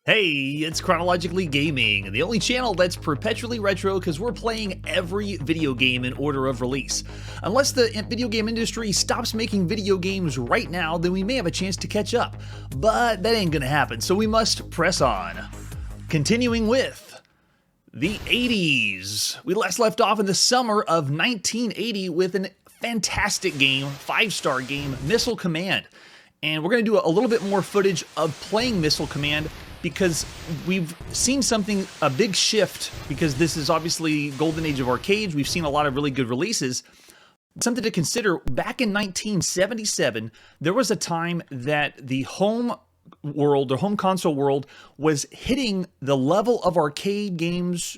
Hey, it's Chronologically Gaming, the only channel that's perpetually retro because we're playing every video game in order of release. Unless the video game industry stops making video games right now, then we may have a chance to catch up. But that ain't gonna happen, so we must press on. Continuing with the 80s. We last left off in the summer of 1980 with a fantastic game, 5-star game, Missile Command. And we're going to do a little bit more footage of playing Missile Command because we've seen a big shift, because this is obviously golden age of arcades. We've seen a lot of really good releases. Something to consider, back in 1977, there was a time that the home world or home console world was hitting the level of arcade games,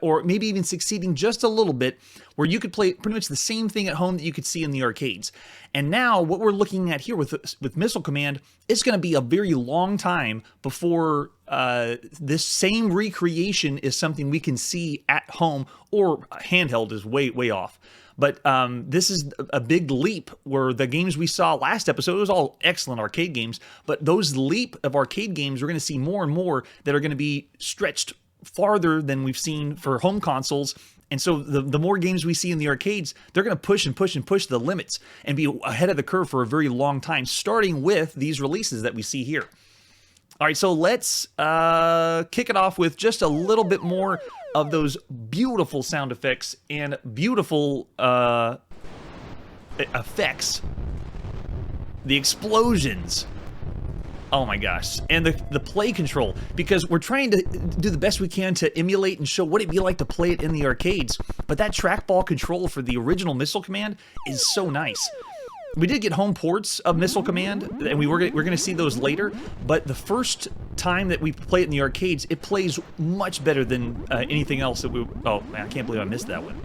or maybe even succeeding just a little bit, where you could play pretty much the same thing at home that you could see in the arcades. And now what we're looking at here with Missile Command, it's going to be a very long time before this same recreation is something we can see at home, or handheld is way off. But this is a big leap, where the games we saw last episode, it was all excellent arcade games, but those leap of arcade games, we're going to see more and more that are going to be stretched farther than we've seen for home consoles. And so the more games we see in the arcades, they're going to push and push and push the limits and be ahead of the curve for a very long time, starting with these releases that we see here. All right, so let's kick it off with just a little bit more of those beautiful sound effects and beautiful effects. The explosions. Oh my gosh. And the play control, because we're trying to do the best we can to emulate and show what it'd be like to play it in the arcades. But that trackball control for the original Missile Command is so nice. We did get home ports of Missile Command, and we're going to see those later, but the first time that we play it in the arcades, it plays much better than anything else that we... Oh, man, I can't believe I missed that one.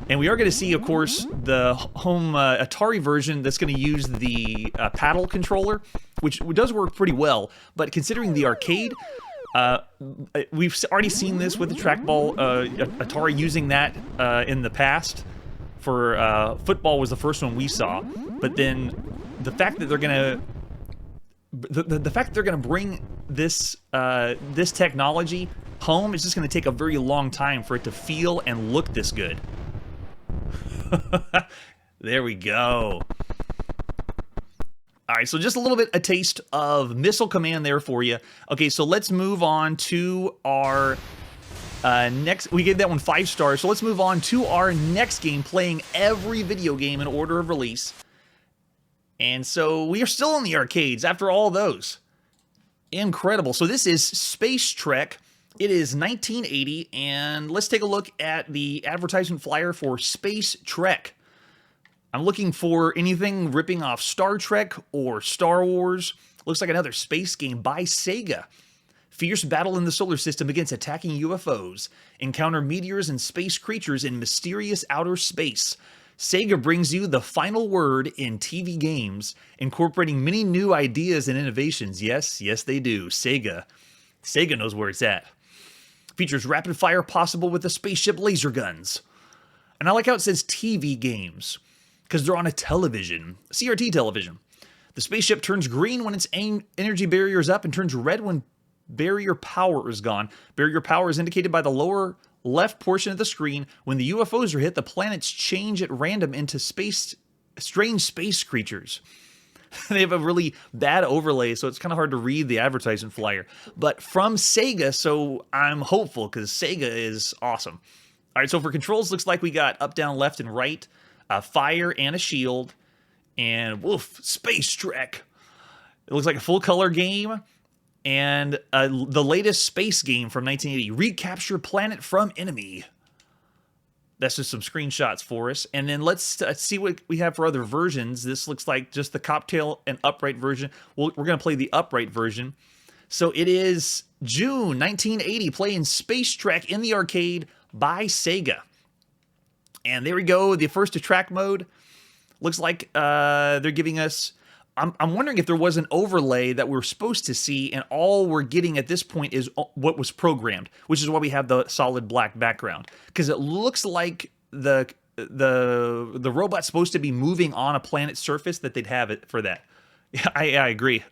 And we are going to see, of course, the home Atari version that's going to use the paddle controller, which does work pretty well, but considering the arcade... we've already seen this with the trackball, Atari using that in the past. For football was the first one we saw, but then the fact that they're gonna bring this this technology home is just gonna take a very long time for it to feel and look this good. There we go. All right, so just a little bit a taste of Missile Command there for you. Okay, so let's move on to our next. We gave that one 5 stars, so let's move on to our next game, playing every video game in order of release. And so we are still in the arcades after all those. Incredible. So this is Space Trek. It is 1980, and let's take a look at the advertisement flyer for Space Trek. I'm looking for anything ripping off Star Trek or Star Wars. Looks like another space game by Sega. Fierce battle in the solar system against attacking UFOs. Encounter meteors and space creatures in mysterious outer space. Sega brings you the final word in TV games, incorporating many new ideas and innovations. Yes, they do. Sega knows where it's at. Features rapid fire possible with the spaceship laser guns. And I like how it says TV games, because they're on a television, CRT television. The spaceship turns green when its energy barrier is up and turns red when barrier power is gone. Barrier power is indicated by the lower left portion of the screen. When the UFOs are hit, the planets change at random into strange space creatures. They have a really bad overlay, so it's kind of hard to read the advertisement flyer. But from Sega, so I'm hopeful, because Sega is awesome. All right, so for controls, looks like we got up, down, left, and right, fire and a shield, and woof, Space Trek. It looks like a full-color game. And the latest space game from 1980, Recapture Planet from Enemy. That's just some screenshots for us. And then let's see what we have for other versions. This looks like just the cocktail and upright version. We're going to play the upright version. So it is June 1980, playing Space Trek in the arcade by Sega. And there we go, the first to track mode. Looks like they're giving us... I'm wondering if there was an overlay that we're supposed to see, and all we're getting at this point is what was programmed, which is why we have the solid black background. Because it looks like the robot's supposed to be moving on a planet's surface, that they'd have it for that. Yeah, I agree.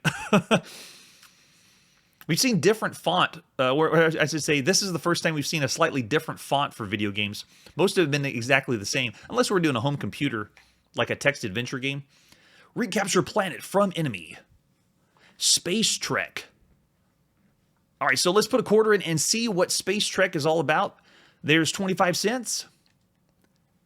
We've seen different font, or I should say, this is the first time we've seen a slightly different font for video games. Most have been exactly the same, unless we're doing a home computer, like a text adventure game. Recapture planet from enemy. Space Trek. All right, so let's put a quarter in and see what Space Trek is all about. There's 25 cents.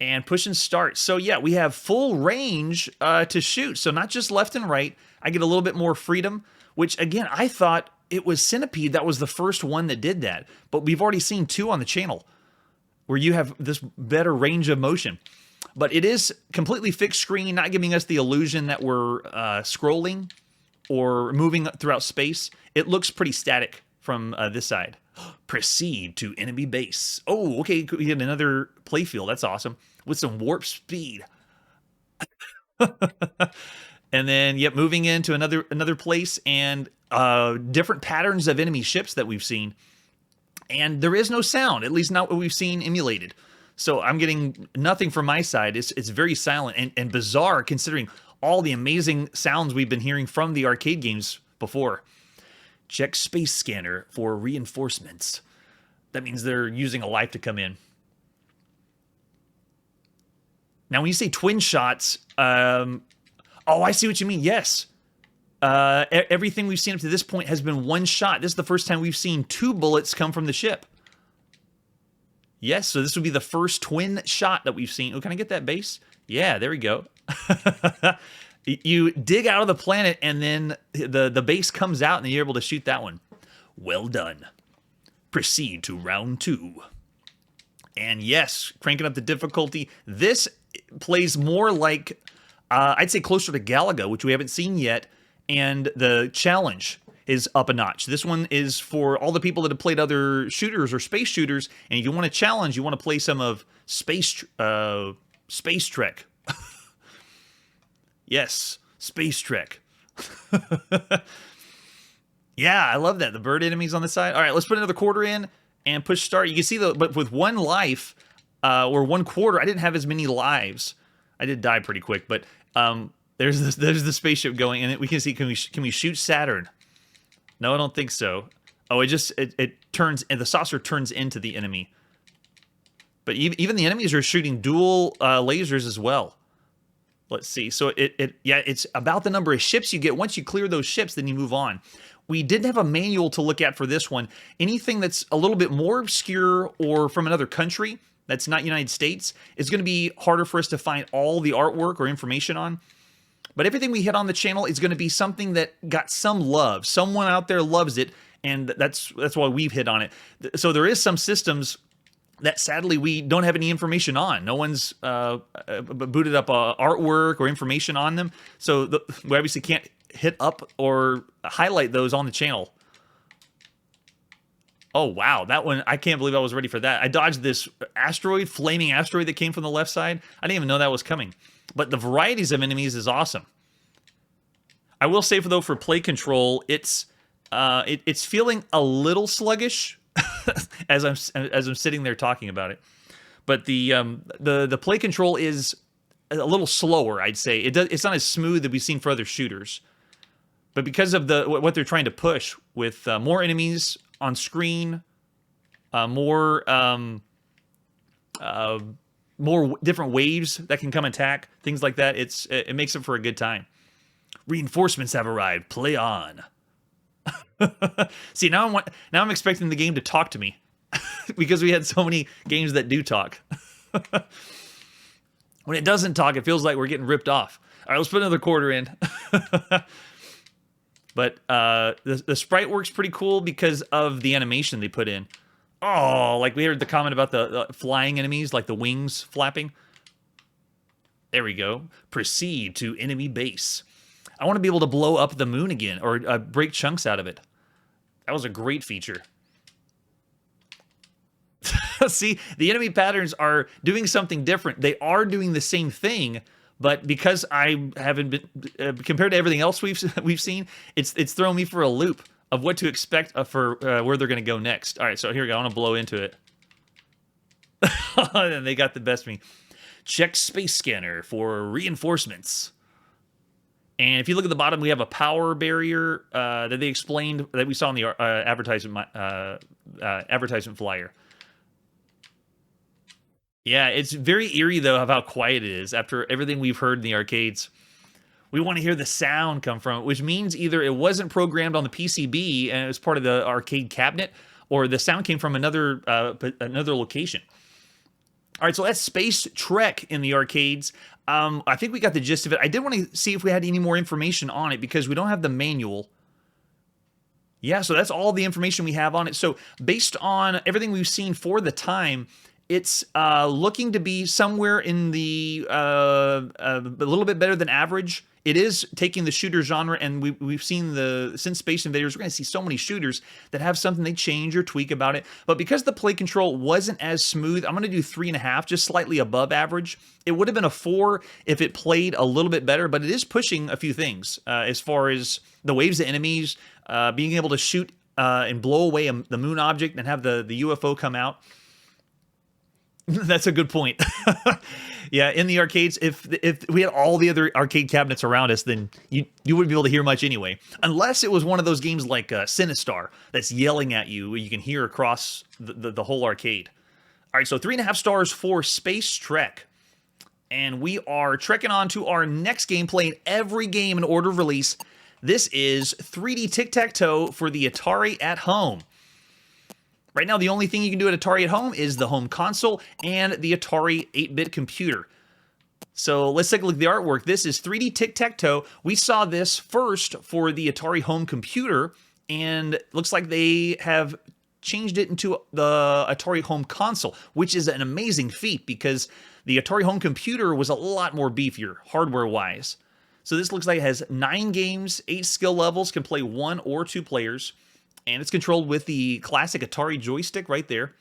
And push and start. So yeah, we have full range to shoot. So not just left and right. I get a little bit more freedom, which again, I thought it was Centipede that was the first one that did that. But we've already seen 2 on the channel where you have this better range of motion. But it is completely fixed screen, not giving us the illusion that we're scrolling or moving throughout space. It looks pretty static from this side. Proceed to enemy base. Oh, okay, we get another playfield. That's awesome. With some warp speed. And then, yep, moving into another place and different patterns of enemy ships that we've seen. And there is no sound, at least not what we've seen emulated. So I'm getting nothing from my side. It's very silent and bizarre considering all the amazing sounds we've been hearing from the arcade games before. Check space scanner for reinforcements. That means they're using a life to come in. Now, when you say twin shots, oh, I see what you mean. Yes. Everything we've seen up to this point has been one shot. This is the first time we've seen 2 bullets come from the ship. Yes, so this would be the first twin shot that we've seen. Oh, can I get that base? Yeah, there we go. You dig out of the planet, and then the base comes out, and then you're able to shoot that one. Well done. Proceed to round 2. And yes, cranking up the difficulty. This plays more like, I'd say closer to Galaga, which we haven't seen yet, and the challenge is up a notch. This one is for all the people that have played other shooters or space shooters, and if you want a challenge, you want to play some of Space Trek. Yes, Space Trek. Yeah, I love that. The bird enemies on the side. All right, let's put another quarter in and push start. You can see, but with 1 life, or 1 quarter, I didn't have as many lives. I did die pretty quick, but there's the spaceship going, and we can see, can we shoot Saturn? No, I don't think so. Oh, it turns, and the saucer turns into the enemy. But even the enemies are shooting dual lasers as well. Let's see. So it's about the number of ships you get. Once you clear those ships, then you move on. We didn't have a manual to look at for this one. Anything that's a little bit more obscure or from another country that's not United States is going to be harder for us to find all the artwork or information on. But everything we hit on the channel is going to be something that got some love. Someone out there loves it, and that's why we've hit on it. So there is some systems that sadly we don't have any information on. No one's booted up artwork or information on them. So we obviously can't hit up or highlight those on the channel. Oh, wow. That one, I can't believe I was ready for that. I dodged this flaming asteroid that came from the left side. I didn't even know that was coming. But the varieties of enemies is awesome. I will say, though, for play control, it's feeling a little sluggish as I'm sitting there talking about it. But the play control is a little slower, I'd say. It's not as smooth as we've seen for other shooters. But because of what they're trying to push with more enemies on screen, more different waves that can come attack, things like that, it makes it for a good time. Reinforcements have arrived. Play on. See, now I'm expecting the game to talk to me because we had so many games that do talk. When it doesn't talk, it feels like we're getting ripped off. All right, let's put another quarter in. But the sprite works pretty cool because of the animation they put in. Oh, like we heard the comment about the flying enemies, like the wings flapping. There we go. Proceed to enemy base. I want to be able to blow up the moon again or break chunks out of it. That was a great feature. See, the enemy patterns are doing something different. They are doing the same thing, but because I haven't been compared to everything else we've seen, it's throwing me for a loop of what to expect for where they're going to go next. All right, so here we go. I want to blow into it. And they got the best of me. Check space scanner for reinforcements. And if you look at the bottom, we have a power barrier that they explained that we saw in the advertisement flyer. Yeah, it's very eerie, though, of how quiet it is after everything we've heard in the arcades. We want to hear the sound come from it, which means either it wasn't programmed on the PCB and it was part of the arcade cabinet, or the sound came from another location. All right, so that's Space Trek in the arcades. I think we got the gist of it. I did want to see if we had any more information on it because we don't have the manual. Yeah, so that's all the information we have on it. So based on everything we've seen for the time, it's looking to be somewhere in the a little bit better than average. It is taking the shooter genre, and we've seen since Space Invaders, we're going to see so many shooters that have something they change or tweak about it. But because the play control wasn't as smooth, I'm going to do 3.5, just slightly above average. It would have been a 4 if it played a little bit better, but it is pushing a few things as far as the waves of enemies, being able to shoot and blow away the moon object and have the UFO come out. That's a good point. Yeah, in the arcades, if we had all the other arcade cabinets around us, then you wouldn't be able to hear much anyway. Unless it was one of those games like Sinistar that's yelling at you, you can hear across the whole arcade. All right, so 3.5 stars for Space Trek. And we are trekking on to our next game, playing every game in order of release. This is 3D Tic-Tac-Toe for the Atari at home. Right now, the only thing you can do at Atari at home is the home console and the Atari 8-bit computer. So let's take a look at the artwork. This is 3D Tic-Tac-Toe. We saw this first for the Atari home computer, and it looks like they have changed it into the Atari home console, which is an amazing feat because the Atari home computer was a lot more beefier, hardware-wise. So this looks like it has 9 games, 8 skill levels, can play 1 or 2 players. And it's controlled with the classic Atari joystick right there.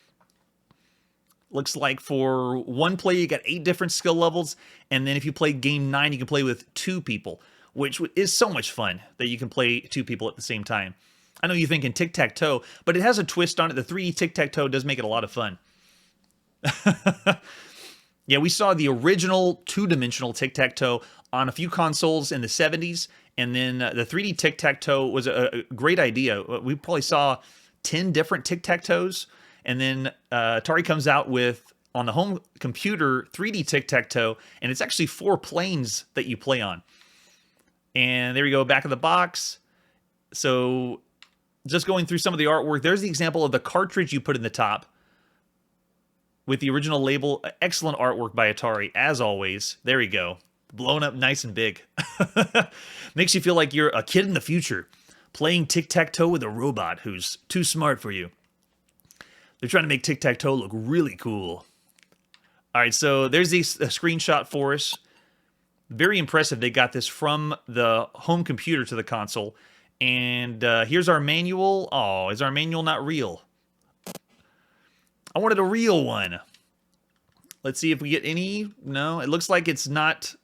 Looks like for one player, you got 8 different skill levels. And then if you play game 9, you can play with 2 people, which is so much fun that you can play 2 people at the same time. I know you're thinking tic-tac-toe, but it has a twist on it. The 3D tic-tac-toe does make it a lot of fun. Yeah, we saw the original 2-dimensional tic-tac-toe on a few consoles in the 70s. And then the 3D Tic-Tac-Toe was a great idea. We probably saw 10 different Tic-Tac-Toes. And then Atari comes out with, on the home computer, 3D Tic-Tac-Toe. And it's actually 4 planes that you play on. And there you go, back of the box. So just going through some of the artwork, there's the example of the cartridge you put in the top with the original label. Excellent artwork by Atari, as always. There you go. Blown up nice and big. Makes you feel like you're a kid in the future playing tic-tac-toe with a robot who's too smart for you. They're trying to make tic-tac-toe look really cool. All right, so there's a screenshot for us. Very impressive. They got this from the home computer to the console. And here's our manual. Oh, is our manual not real? I wanted a real one. Let's see if we get any. No, it looks like it's not.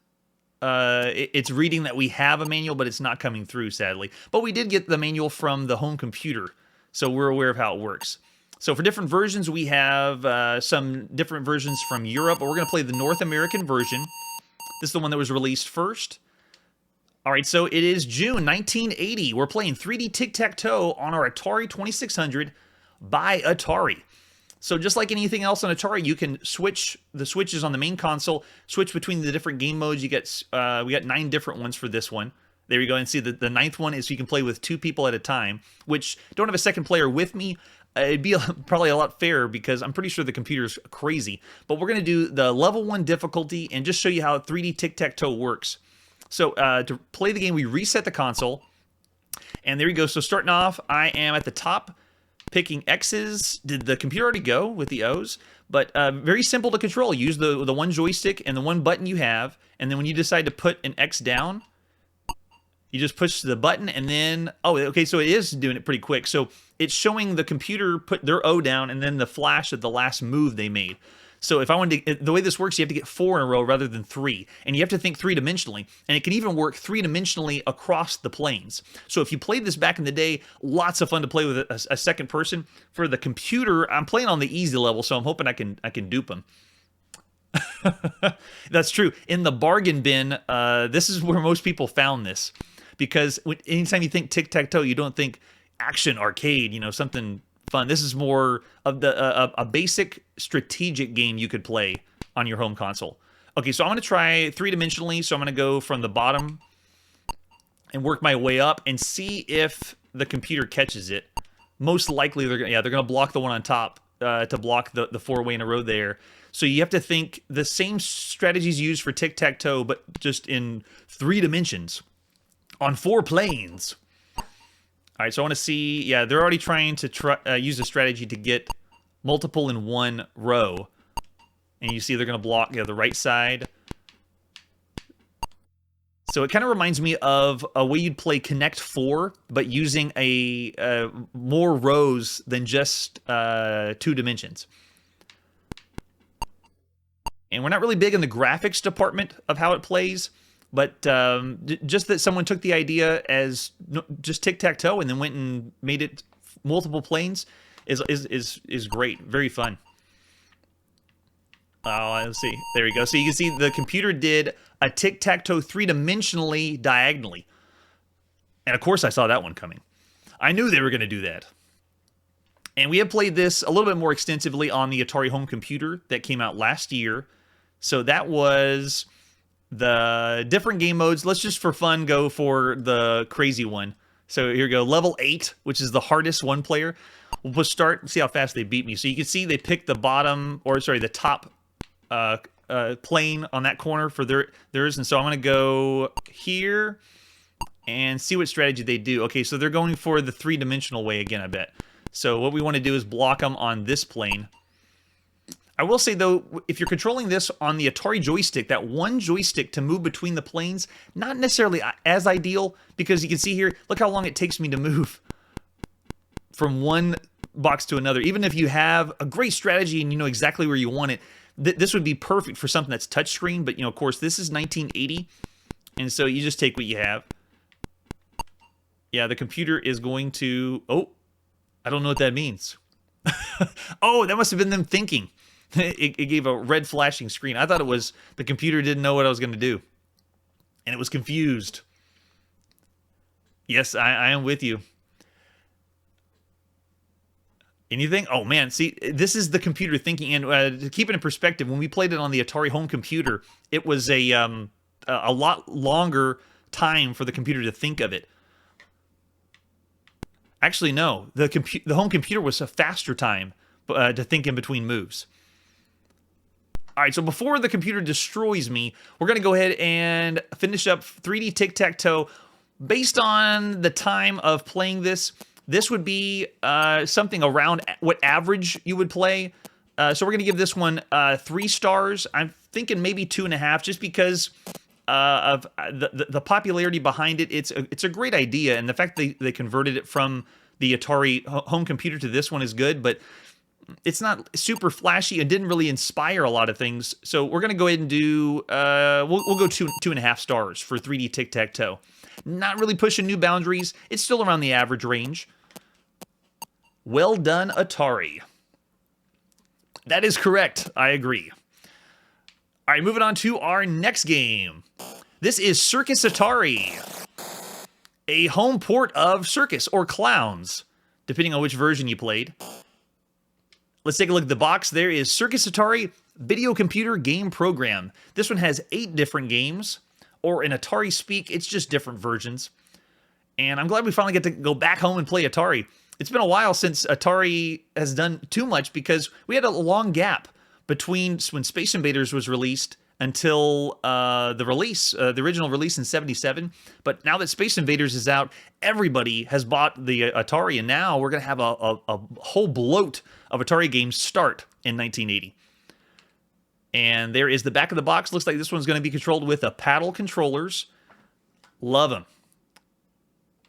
It's reading that we have a manual, but it's not coming through, sadly. But we did get the manual from the home computer, so we're aware of how it works. So for different versions, we have some different versions from Europe, but we're going to play the North American version. This is the one that was released first. All right, so it is June 1980. We're playing 3D Tic-Tac-Toe on our Atari 2600 by Atari. So just like anything else on Atari, you can switch the switches on the main console, switch between the different game modes. You get we got 9 different ones for this one. There you go, and see the 9th one is so you can play with 2 people at a time, which don't have a second player with me. It'd be probably a lot fairer because I'm pretty sure the computer's crazy. But we're going to do the level 1 difficulty and just show you how 3D Tic-Tac-Toe works. So to play the game, we reset the console. And there you go. So starting off, I am at the top picking X's. Did the computer already go with the O's? But very simple to control. Use the one joystick and the one button you have. And then when you decide to put an X down, you just push the button and then... Oh, okay, so it is doing it pretty quick. So it's showing the computer put their O down and then the flash of the last move they made. So if I wanted to... The way this works, you have to get 4 in a row rather than 3. And you have to think 3-dimensionally. And it can even work 3-dimensionally across the planes. So if you played this back in the day, lots of fun to play with a second person. For the computer, I'm playing on the easy level, so I'm hoping I can dupe them. That's true. In the bargain bin, this is where most people found this, because anytime you think tic-tac-toe, you don't think action arcade, something fun. This is more of a basic strategic game you could play on your home console. Okay, so I'm going to try three-dimensionally, so I'm going to go from the bottom and work my way up and see if the computer catches it. Most likely, they're going to block the one on top to block the four-way in a row there. So you have to think the same strategies used for tic-tac-toe, but just in 3 dimensions on 4 planes. All right, so I want to see, yeah, they're already trying to use a strategy to get multiple in one row. And you see they're going to block the right side. So it kind of reminds me of a way you'd play Connect 4, but using more rows than just 2 dimensions. And we're not really big in the graphics department of how it plays, but just that someone took the idea as just tic-tac-toe and then went and made it multiple planes is great. Very fun. Oh, let's see. There we go. So you can see the computer did a tic-tac-toe 3-dimensionally diagonally. And of course I saw that one coming. I knew they were going to do that. And we have played this a little bit more extensively on the Atari home computer that came out last year. So that was the different game modes. Let's just for fun go for the crazy one. So here we go. Level 8, which is the hardest one player. We'll start and see how fast they beat me. So you can see they picked the the top plane on that corner for theirs. And so I'm going to go here and see what strategy they do. Okay, so they're going for the 3-dimensional way again, I bet. So what we want to do is block them on this plane. I will say, though, if you're controlling this on the Atari joystick, that one joystick to move between the planes, not necessarily as ideal, because you can see here, look how long it takes me to move from one box to another. Even if you have a great strategy and you know exactly where you want it, this would be perfect for something that's touchscreen, but, of course, this is 1980, and so you just take what you have. Yeah, the computer is going to... Oh, I don't know what that means. Oh, that must have been them thinking. It gave a red flashing screen. I thought it was the computer didn't know what I was going to do. And it was confused. Yes, I am with you. Anything? Oh, man. See, this is the computer thinking. And to keep it in perspective, when we played it on the Atari home computer, it was a lot longer time for the computer to think of it. Actually, no. The home computer was a faster time to think in between moves. All right, so before the computer destroys me, we're going to go ahead and finish up 3D Tic-Tac-Toe. Based on the time of playing this would be something around what average you would play. So we're going to give this one 3 stars. I'm thinking maybe 2.5, just because of the popularity behind it. It's a great idea, and the fact they converted it from the Atari home computer to this one is good, but it's not super flashy and didn't really inspire a lot of things. So we're going to go ahead and do, we'll go 2.5 stars for 3D Tic-Tac-Toe. Not really pushing new boundaries. It's still around the average range. Well done, Atari. That is correct. I agree. All right, moving on to our next game. This is Circus Atari, a home port of Circus, or Clowns, depending on which version you played. Let's take a look at the box. There is Circus Atari Video Computer Game Program. This one has 8 different games, or in Atari speak, it's just different versions. And I'm glad we finally get to go back home and play Atari. It's been a while since Atari has done too much, because we had a long gap between when Space Invaders was released until the original release in '77. But now that Space Invaders is out, everybody has bought the Atari, and now we're going to have a whole bloat of Atari games start in 1980. And there is the back of the box. Looks like this one's going to be controlled with paddle controllers. Love them.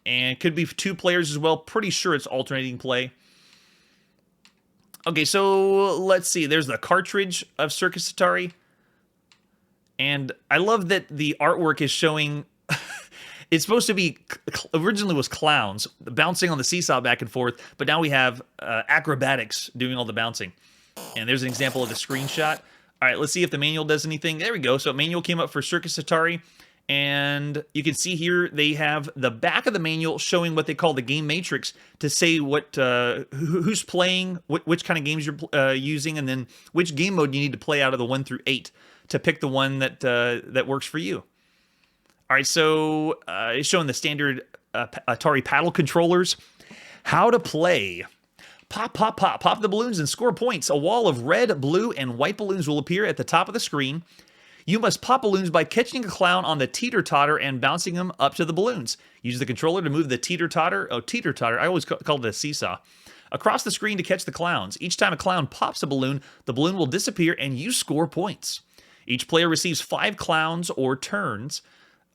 And could be 2 players as well. Pretty sure it's alternating play. Okay, so let's see. There's the cartridge of Circus Atari. And I love that the artwork is showing... It's supposed to be... Originally was clowns bouncing on the seesaw back and forth, but now we have acrobatics doing all the bouncing. And there's an example of the screenshot. All right, let's see if the manual does anything. There we go. So manual came up for Circus Atari. And you can see here they have the back of the manual showing what they call the game matrix to say what who's playing, which kind of games you're using, and then which game mode you need to play out of the 1 through 8 to pick the one that that works for you. All right, so it's showing the standard Atari paddle controllers. How to play. Pop, pop, pop. Pop the balloons and score points. A wall of red, blue, and white balloons will appear at the top of the screen. You must pop balloons by catching a clown on the teeter-totter and bouncing them up to the balloons. Use the controller to move the teeter-totter. Oh, teeter-totter. I always called it a seesaw. Across the screen to catch the clowns. Each time a clown pops a balloon, the balloon will disappear and you score points. Each player receives 5 clowns or turns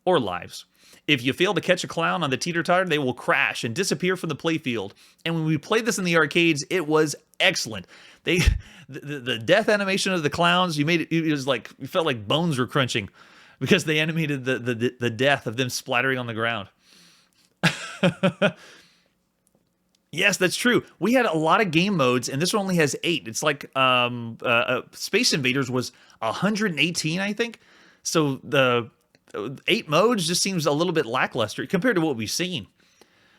or lives. If you fail to catch a clown on the teeter-totter, they will crash and disappear from the playfield. And when we played this in the arcades, it was excellent. The death animation of the clowns, it was like, you felt like bones were crunching because they animated the death of them splattering on the ground. Yes, that's true. We had a lot of game modes, and this one only has 8. It's like Space Invaders was 118, I think. So the 8 modes just seems a little bit lackluster compared to what we've seen.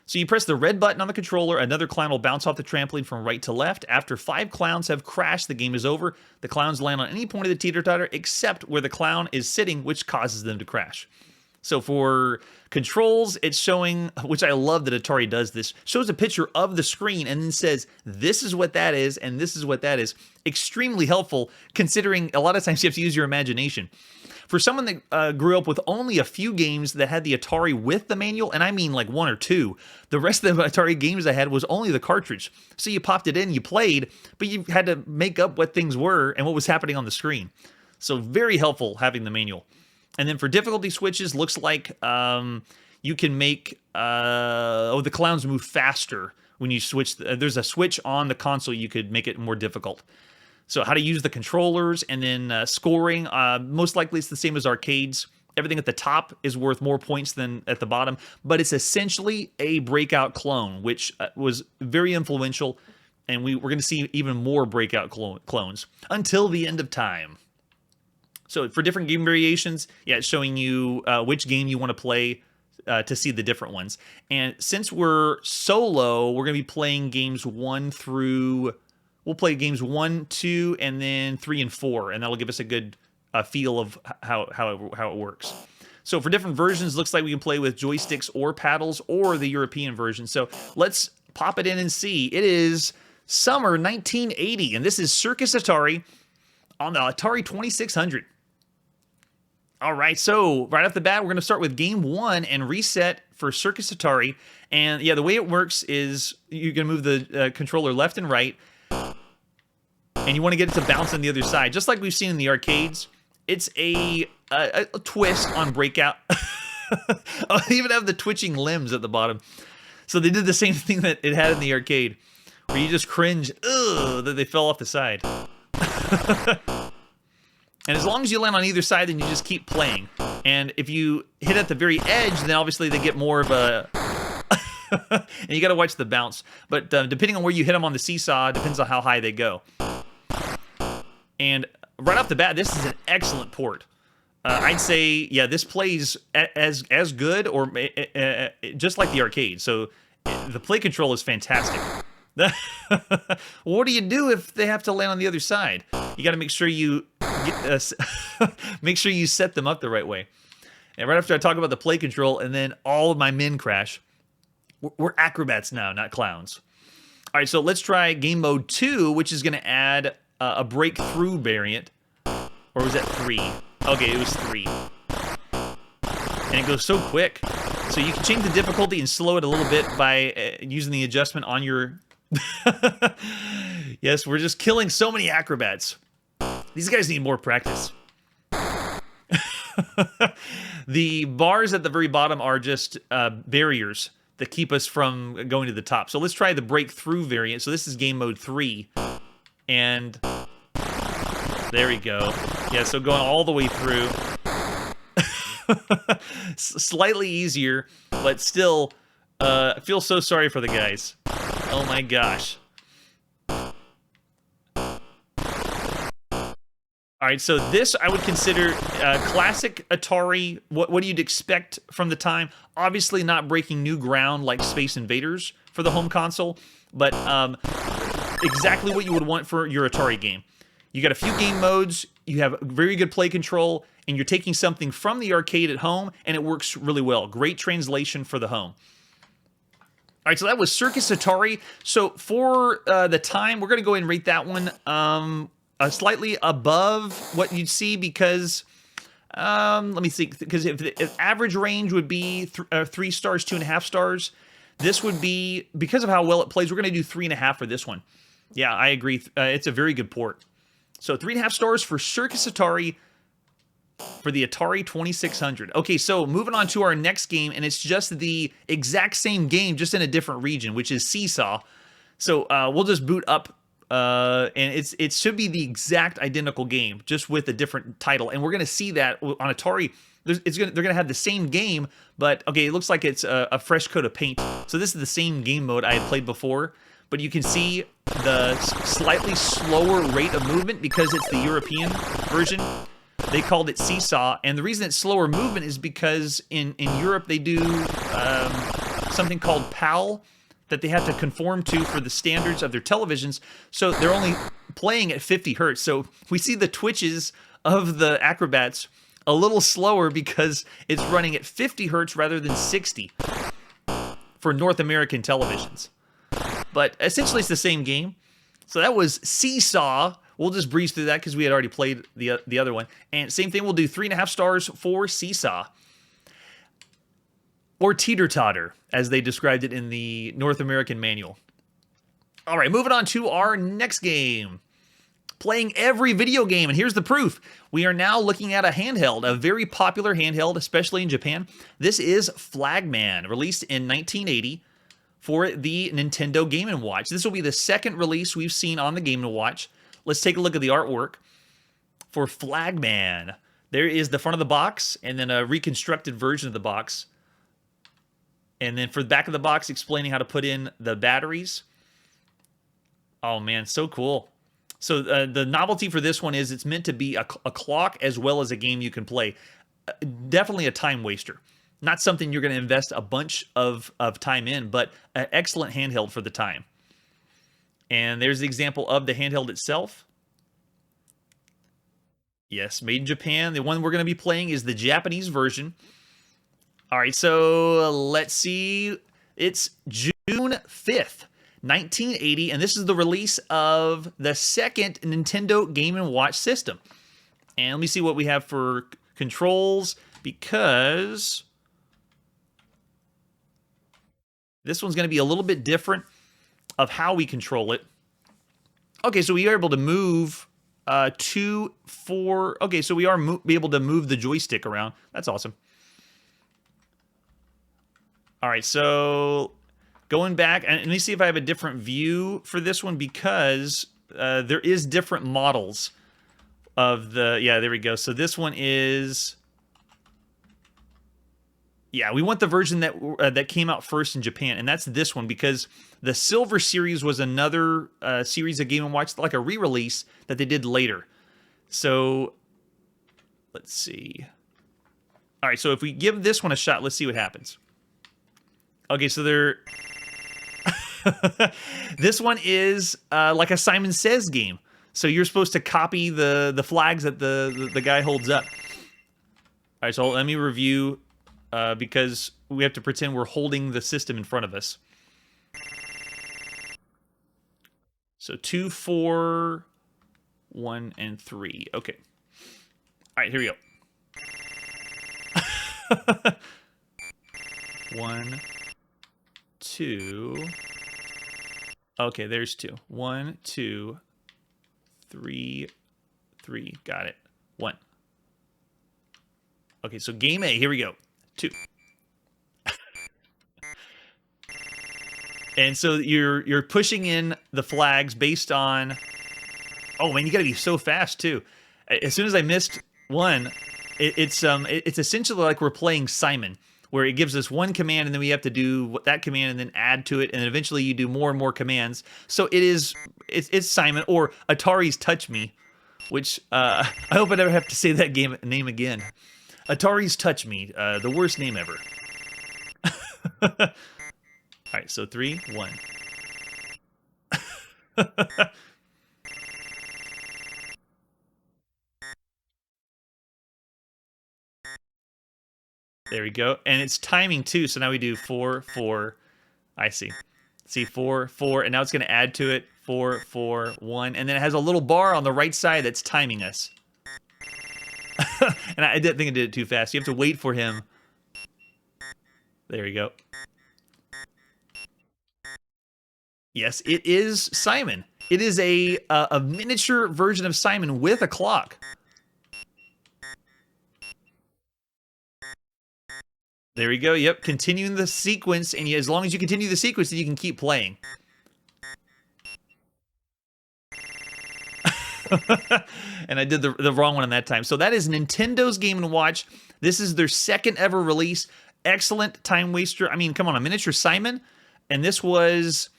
So you press the red button on the controller, another clown will bounce off the trampoline from right to left. After 5 clowns have crashed, the game is over. The clowns land on any point of the teeter-totter except where the clown is sitting, which causes them to crash. So for controls, it's showing, which I love that Atari does this, shows a picture of the screen and then says, this is what that is, and this is what that is. Extremely helpful, considering a lot of times you have to use your imagination. For someone that grew up with only a few games that had the Atari with the manual, and I mean like 1 or 2, the rest of the Atari games I had was only the cartridge. So you popped it in, you played, but you had to make up what things were and what was happening on the screen. So very helpful having the manual. And then for difficulty switches, looks like you can make the clowns move faster when you switch. There's a switch on the console you could make it more difficult. So how to use the controllers, and then scoring. Most likely it's the same as arcades. Everything at the top is worth more points than at the bottom, but it's essentially a breakout clone, which was very influential, and we're going to see even more breakout clones until the end of time. So for different game variations, yeah, it's showing you which game you want to play to see the different ones. And since we're solo, we're going to be playing games 1 through... We'll play games 1, 2, and then 3 and 4, and that'll give us a good feel of how it works. So for different versions, looks like we can play with joysticks or paddles or the European version. So let's pop it in and see. It is summer 1980, and this is Circus Atari on the Atari 2600. All right, so right off the bat, we're going to start with game 1 and reset for Circus Atari. And yeah, the way it works is you're going to move the controller left and right, and you want to get it to bounce on the other side, just like we've seen in the arcades. It's a twist on Breakout. I even have the twitching limbs at the bottom. So they did the same thing that it had in the arcade, where you just cringe, that they fell off the side. And as long as you land on either side, then you just keep playing. And if you hit at the very edge, then obviously they get more of a... and you got to watch the bounce. But depending on where you hit them on the seesaw, depends on how high they go. And right off the bat, this is an excellent port. I'd say, yeah, this plays as good or just like the arcade. So the play control is fantastic. What do you do if they have to land on the other side? You got to make sure you make sure you set them up the right way. And right after I talk about the play control, and then all of my men crash. We're acrobats now, not clowns. All right, so let's try game mode 2, which is going to add a breakthrough variant. Or was that 3? Okay, it was 3. And it goes so quick. So you can change the difficulty and slow it a little bit by using the adjustment on your... Yes, we're just killing so many acrobats. These guys need more practice. The bars at the very bottom are just barriers that keep us from going to the top. So let's try the breakthrough variant. So this is game mode 3. And there we go. Yeah, so going all the way through. Slightly easier, but still, I feel so sorry for the guys. Oh my gosh. All right, so this I would consider classic Atari, what you'd expect from the time. Obviously not breaking new ground like Space Invaders for the home console, but exactly what you would want for your Atari game. You got a few game modes, you have very good play control, and you're taking something from the arcade at home, and it works really well. Great translation for the home. All right, so that was Circus Atari. So for the time, we're going to go ahead and rate that one slightly above what you'd see because, let me think, because if average range would be 3 stars, 2.5 stars, this would be, because of how well it plays, we're going to do 3.5 for this one. Yeah, I agree. It's a very good port. So 3.5 stars for Circus Atari for the Atari 2600. Okay, so moving on to our next game, and it's just the exact same game, just in a different region, which is Seesaw. So we'll just boot up, and it should be the exact identical game, just with a different title. And we're going to see that on Atari. They're going to have the same game, but okay, it looks like it's a fresh coat of paint. So this is the same game mode I had played before, but you can see the slightly slower rate of movement because it's the European version. They called it Seesaw, and the reason it's slower movement is because in Europe they do something called PAL that they have to conform to for the standards of their televisions, so they're only playing at 50 hertz. So we see the twitches of the acrobats a little slower because it's running at 50 hertz rather than 60 for North American televisions. But essentially it's the same game. So that was Seesaw. We'll just breeze through that because we had already played the other one. And same thing, we'll do 3.5 stars for Seesaw. Or Teeter-Totter, as they described it in the North American manual. All right, moving on to our next game. Playing every video game, and here's the proof. We are now looking at a handheld, a very popular handheld, especially in Japan. This is Flagman, released in 1980 for the Nintendo Game & Watch. This will be the second release we've seen on the Game & Watch. Let's take a look at the artwork for Flagman. There is the front of the box, and then a reconstructed version of the box. And then for the back of the box, explaining how to put in the batteries. Oh man, so cool. So the novelty for this one is it's meant to be a clock as well as a game you can play. Definitely a time waster. Not something you're going to invest a bunch of time in, but an excellent handheld for the time. And there's the example of the handheld itself. Yes, made in Japan. The one we're going to be playing is the Japanese version. All right, so let's see. It's June 5th. 1980, and this is the release of the second Nintendo Game & Watch system. And let me see what we have for controls, because this one's going to be a little bit different of how we control it. Okay, so we are able to move 2, 4... Okay, so we are be able to move the joystick around. That's awesome. All right, so... going back, and let me see if I have a different view for this one, because there is different models of the... Yeah, there we go. So this one is... Yeah, we want the version that came out first in Japan, and that's this one, because the Silver Series was another series of Game & Watch, like a re-release that they did later. So, let's see. All right, so if we give this one a shot, let's see what happens. Okay, so they're... This one is like a Simon Says game. So you're supposed to copy the flags that the guy holds up. All right, so let me review because we have to pretend we're holding the system in front of us. So 2, 4, 1, and 3. Okay. All right, here we go. 1, 2... Okay, there's 2. 1, 2, 3, 3. Got it. 1. Okay, so game A. Here we go. 2. And so you're pushing in the flags based on... Oh man, you gotta be so fast too. As soon as I missed one, it's essentially like we're playing Simon, where it gives us one command and then we have to do that command and then add to it, and then eventually you do more and more commands. So it's Simon, or Atari's Touch Me. which I hope I never have to say that game name again. Atari's Touch Me, the worst name ever. All right, so 3, 1. There we go. And it's timing too. So now we do 4, 4. I see. See, 4, 4. And now it's going to add to it 4, 4, 1. And then it has a little bar on the right side that's timing us. And I didn't think I did it too fast. You have to wait for him. There you go. Yes, it is Simon. It is a miniature version of Simon with a clock. There we go. Yep, continuing the sequence, and as long as you continue the sequence, then you can keep playing. And I did the wrong one on that time. So that is Nintendo's Game & Watch. This is their second ever release. Excellent time waster. I mean, come on, a miniature Simon. And this was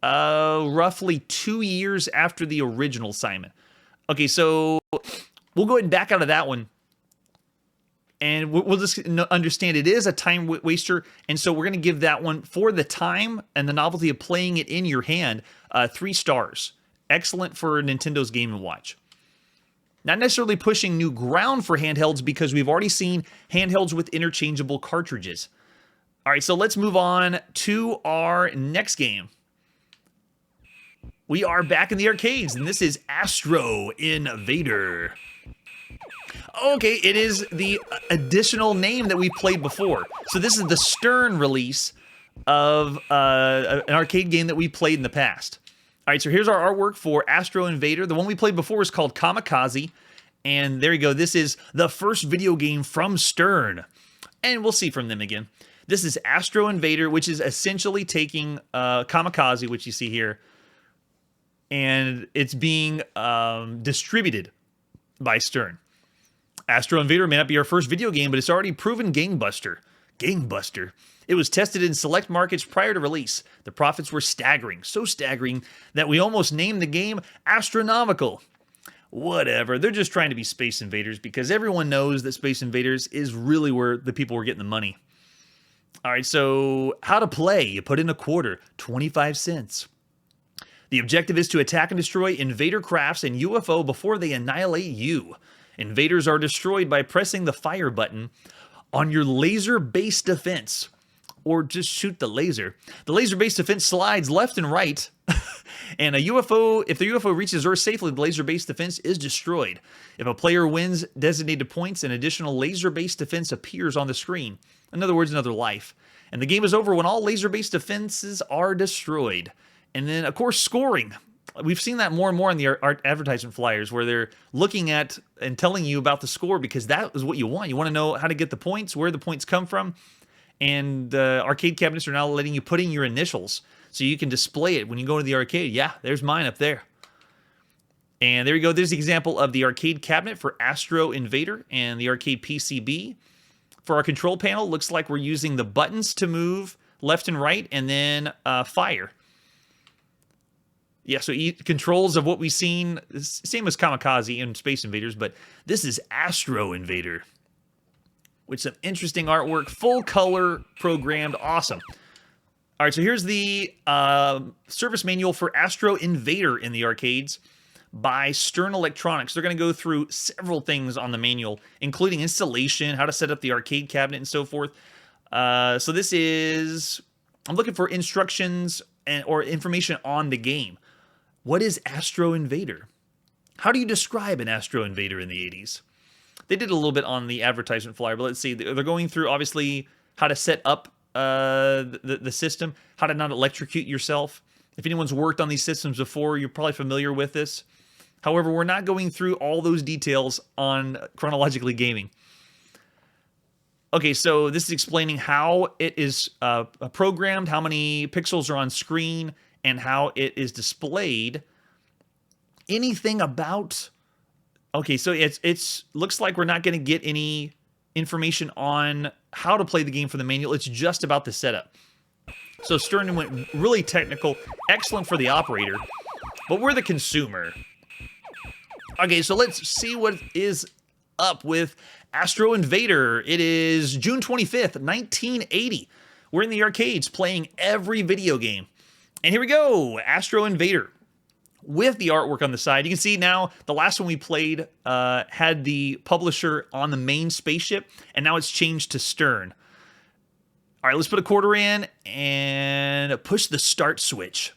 roughly 2 years after the original Simon. Okay, so we'll go ahead and back out of that one. And we'll just understand it is a time waster. And so we're going to give that one, for the time and the novelty of playing it in your hand, 3 stars. Excellent for Nintendo's Game & Watch. Not necessarily pushing new ground for handhelds because we've already seen handhelds with interchangeable cartridges. All right, so let's move on to our next game. We are back in the arcades, and this is Astro Invader. Okay, it is the additional name that we played before. So this is the Stern release of an arcade game that we played in the past. All right, so here's our artwork for Astro Invader. The one we played before is called Kamikaze. And there you go. This is the first video game from Stern. And we'll see from them again. This is Astro Invader, which is essentially taking Kamikaze, which you see here, and it's being distributed by Stern. Astro Invader may not be our first video game, but it's already proven gangbuster. Gangbuster. It was tested in select markets prior to release. The profits were staggering, so staggering that we almost named the game Astronomical. Whatever, they're just trying to be Space Invaders because everyone knows that Space Invaders is really where the people were getting the money. All right, so how to play. You put in a quarter, 25 cents. The objective is to attack and destroy invader crafts and UFO before they annihilate you. Invaders are destroyed by pressing the fire button on your laser-based defense. Or just shoot the laser. The laser-based defense slides left and right. And a UFO, if the UFO reaches Earth safely, the laser-based defense is destroyed. If a player wins designated points, an additional laser-based defense appears on the screen. In other words, another life. And the game is over when all laser-based defenses are destroyed. And then, of course, scoring. We've seen that more and more in the advertisement flyers where they're looking at and telling you about the score because that is what you want. You want to know how to get the points, where the points come from. And arcade cabinets are now letting you put in your initials so you can display it when you go to the arcade. Yeah, there's mine up there. And there you go. There's the example of the arcade cabinet for Astro Invader and the arcade PCB. For our control panel, looks like we're using the buttons to move left and right and then fire. Yeah, so controls of what we've seen, same as Kamikaze and Space Invaders, but this is Astro Invader. With some interesting artwork, full color, programmed, awesome. All right, so here's the service manual for Astro Invader in the arcades by Stern Electronics. They're going to go through several things on the manual, including installation, how to set up the arcade cabinet, and so forth. So this is, I'm looking for instructions or information on the game. What is Astro Invader? How do you describe an Astro Invader in the 80s? They did a little bit on the advertisement flyer, but let's see. They're going through, obviously, how to set up the system, how to not electrocute yourself. If anyone's worked on these systems before, you're probably familiar with this. However, we're not going through all those details on Chronologically Gaming. Okay, so this is explaining how it is programmed, how many pixels are on screen, and how it is displayed. Anything about... Okay, so it's looks like we're not going to get any information on how to play the game for the manual. It's just about the setup. So Stern went really technical, excellent for the operator, but we're the consumer. Okay, so let's see what is up with Astro Invader. It is June 25th, 1980. We're in the arcades playing every video game. And here we go, Astro Invader. With the artwork on the side, you can see now the last one we played had the publisher on the main spaceship, and now it's changed to Stern. All right, let's put a quarter in and push the start switch.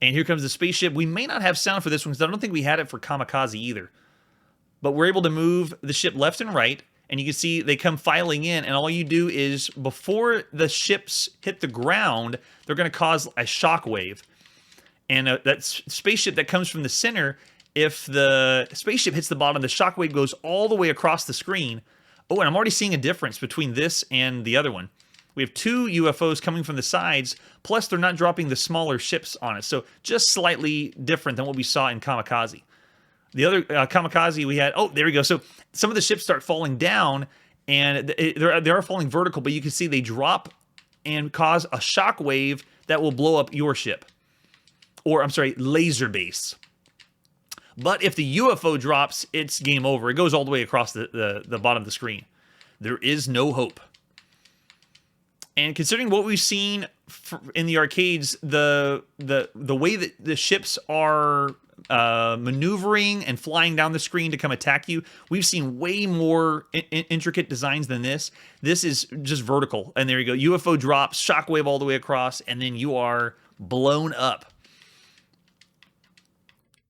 And here comes the spaceship. We may not have sound for this one because I don't think we had it for Kamikaze either. But we're able to move the ship left and right, and you can see they come filing in, and all you do is, before the ships hit the ground, they're going to cause a shock wave. And that spaceship that comes from the center, if the spaceship hits the bottom, the shock wave goes all the way across the screen. Oh, and I'm already seeing a difference between this and the other one. We have two UFOs coming from the sides, plus they're not dropping the smaller ships on us. So just slightly different than what we saw in Kamikaze. The other Kamikaze we had, oh, there we go. So some of the ships start falling down, and they are falling vertical, but you can see they drop and cause a shock wave that will blow up your ship. Or, I'm sorry, laser base. But if the UFO drops, it's game over. It goes all the way across the bottom of the screen. There is no hope. And considering what we've seen in the arcades, the way that the ships are maneuvering and flying down the screen to come attack you, we've seen way more intricate designs than this. This is just vertical. And there you go. UFO drops, shockwave all the way across, and then you are blown up.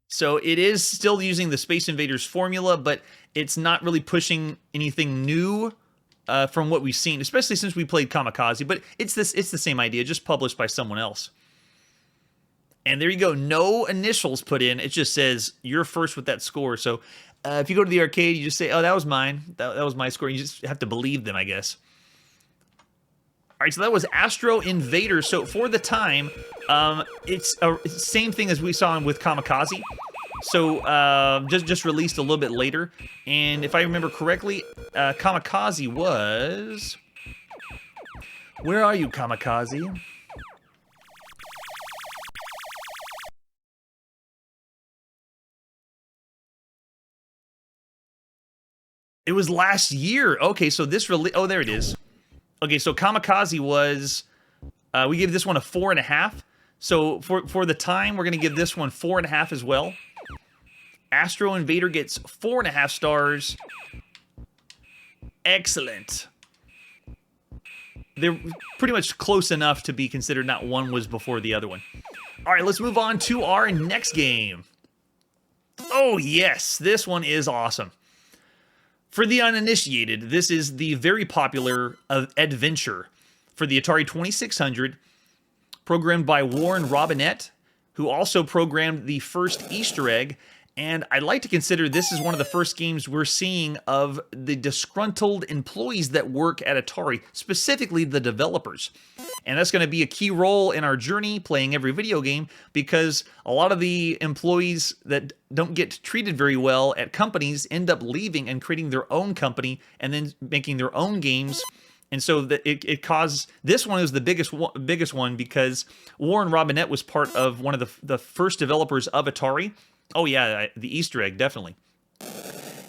So it is still using the Space Invaders formula, but it's not really pushing anything new from what we've seen, especially since we played Kamikaze. But it's the same idea, just published by someone else. And there you go, no initials put in. It just says you're first with that score. So if you go to the arcade, you just say, oh, that was mine. That was my score. You just have to believe them, I guess. All right, so that was Astro Invader. So for the time, it's the same thing as we saw with Kamikaze. So just released a little bit later. And if I remember correctly, Kamikaze was... Where are you, Kamikaze? It was last year. Okay, so this really... Oh, there it is. Okay, so Kamikaze was... we gave this one a 4.5. So for the time, we're going to give this one 4.5 as well. Astro Invader gets 4.5 stars. Excellent. They're pretty much close enough to be considered not one was before the other one. All right, let's move on to our next game. Oh, yes, this one is awesome. For the uninitiated, this is the very popular Adventure for the Atari 2600, programmed by Warren Robinette, who also programmed the first Easter egg. And I'd like to consider this is one of the first games we're seeing of the disgruntled employees that work at Atari, specifically the developers. And that's going to be a key role in our journey playing every video game, because a lot of the employees that don't get treated very well at companies end up leaving and creating their own company and then making their own games. And so it caused... This one is the biggest one because Warren Robinette was part of one of the first developers of Atari. Oh, yeah, the Easter egg, definitely.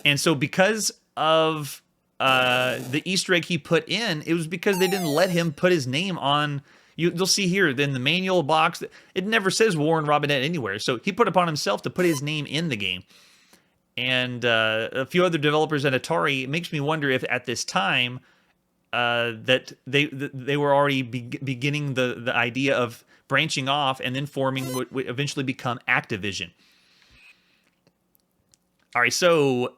And so because of the Easter egg he put in, it was because they didn't let him put his name on... You'll see here, in the manual box, it never says Warren Robinette anywhere. So he put it upon himself to put his name in the game. And a few other developers at Atari, it makes me wonder if at this time that they were already beginning the idea of branching off and then forming what would eventually become Activision. All right, so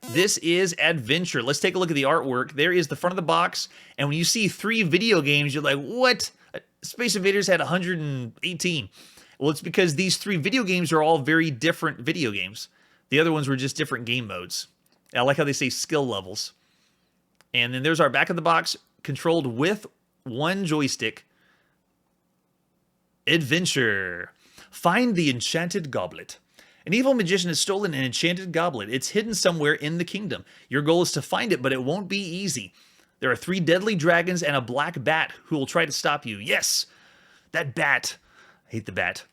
this is Adventure. Let's take a look at the artwork. There is the front of the box, and when you see 3 video games, you're like, what? Space Invaders had 118. Well, it's because these 3 video games are all very different video games. The other ones were just different game modes. I like how they say skill levels. And then there's our back of the box, controlled with 1 joystick. Adventure. Find the enchanted goblet. An evil magician has stolen an enchanted goblet. It's hidden somewhere in the kingdom. Your goal is to find it, but it won't be easy. There are 3 deadly dragons and a black bat who will try to stop you. Yes, that bat. I hate the bat.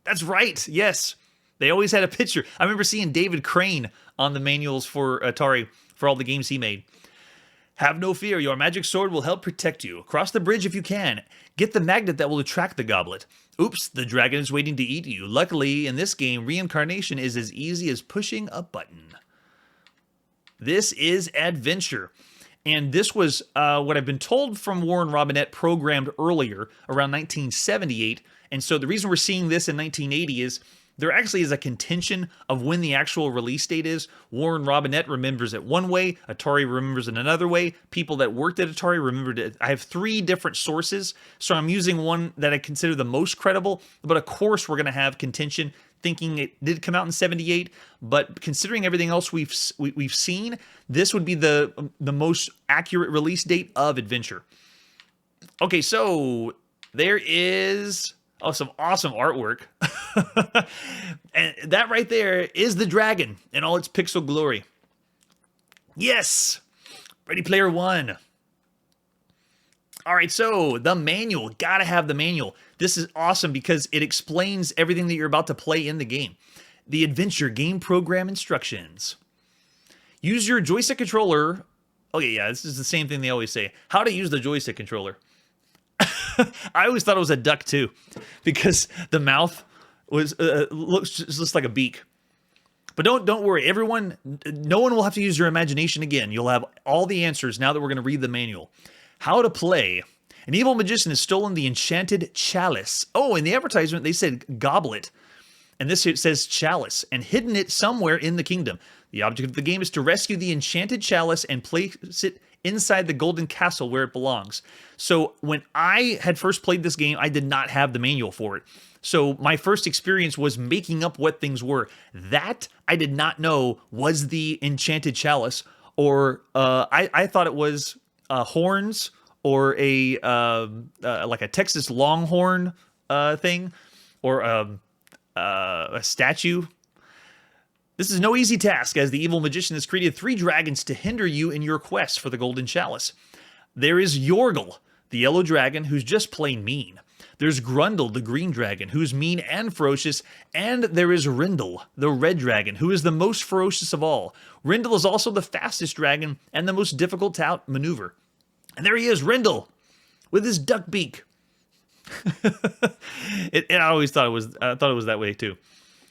That's right. Yes. They always had a picture. I remember seeing David Crane on the manuals for Atari for all the games he made. Have no fear, your magic sword will help protect you. Cross the bridge if you can. Get the magnet that will attract the goblet. Oops, the dragon is waiting to eat you. Luckily, in this game, reincarnation is as easy as pushing a button. This is adventure. And this was what I've been told from Warren Robinette programmed earlier, around 1978. And so the reason we're seeing this in 1980 is there actually is a contention of when the actual release date is. Warren Robinette remembers it one way, Atari remembers it another way. People that worked at Atari remembered it. I have 3 different sources, so I'm using one that I consider the most credible, but of course we're going to have contention thinking it did come out in 78, but considering everything else we've seen, this would be the most accurate release date of Adventure. Okay, so there is some awesome artwork. And that right there is the dragon in all its pixel glory. Yes! Ready Player One. All right, so the manual. Gotta have the manual. This is awesome because it explains everything that you're about to play in the game. The Adventure Game Program Instructions. Use your joystick controller. Okay, yeah, this is the same thing they always say. How to use the joystick controller. I always thought it was a duck too, because the mouth was looks just like a beak. But don't worry, everyone. No one will have to use your imagination again. You'll have all the answers now that we're going to read the manual. How to play. An evil magician has stolen the enchanted chalice. Oh, in the advertisement they said goblet, and this it says chalice, and hidden it somewhere in the kingdom. The object of the game is to rescue the enchanted chalice and place it inside the golden castle where it belongs. So when I had first played this game, I did not have the manual for it. So my first experience was making up what things were. That I did not know was the enchanted chalice, or I thought it was horns or a like a Texas Longhorn thing, or a statue. This is no easy task, as the evil magician has created 3 dragons to hinder you in your quest for the golden chalice. There is Yorgle, the yellow dragon, who's just plain mean. There's Grundle, the green dragon, who's mean and ferocious, and there is Rindle, the red dragon, who is the most ferocious of all. Rindle is also the fastest dragon and the most difficult to outmaneuver. And there he is, Rindle, with his duck beak. I always thought it was that way too.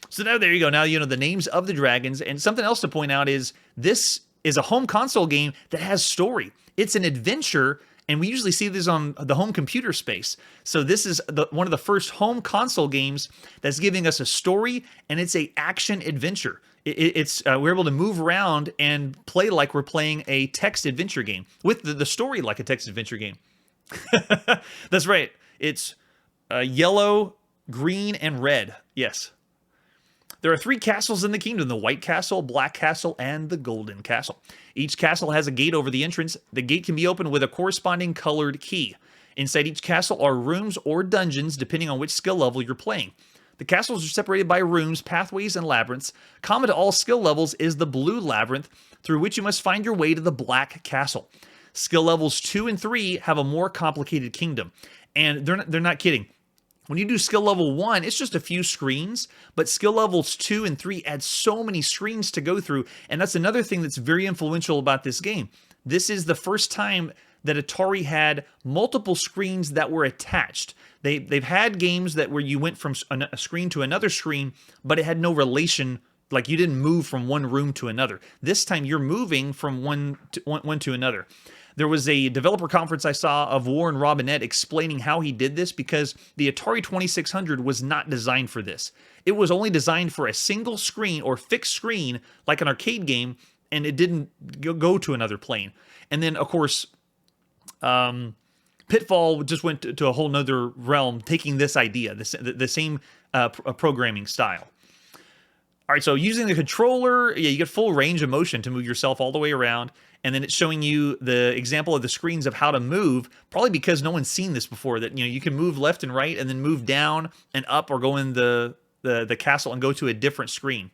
So now there you go. Now you know the names of the dragons. And something else to point out is this is a home console game that has story. It's an adventure, and we usually see this on the home computer space. So this is one of the first home console games that's giving us a story, and it's a action adventure. We're able to move around and play like we're playing a text adventure game, with the story like a text adventure game. That's right. It's yellow, green, and red. Yes. There are 3 castles in the kingdom: the White Castle, Black Castle, and the Golden Castle. Each castle has a gate over the entrance. The gate can be opened with a corresponding colored key. Inside each castle are rooms or dungeons, depending on which skill level you're playing. The castles are separated by rooms, pathways, and labyrinths. Common to all skill levels is the blue labyrinth, through which you must find your way to the Black Castle. Skill levels 2 and 3 have a more complicated kingdom. And they're not kidding. When you do skill level 1, it's just a few screens, but skill levels 2 and 3 add so many screens to go through, and that's another thing that's very influential about this game. This is the first time that Atari had multiple screens that were attached. They've had games where you went from a screen to another screen, but it had no relation, like you didn't move from one room to another. This time you're moving from one to another. There was a developer conference I saw of Warren Robinette explaining how he did this, because the Atari 2600 was not designed for this. It was only designed for a single screen or fixed screen, like an arcade game, and it didn't go to another plane. And then, of course, Pitfall just went to a whole nother realm, taking this idea, the same programming style. All right, so using the controller, you get full range of motion to move yourself all the way around, and then it's showing you the example of the screens of how to move, probably because no one's seen this before, that you can move left and right and then move down and up, or go in the castle and go to a different screen.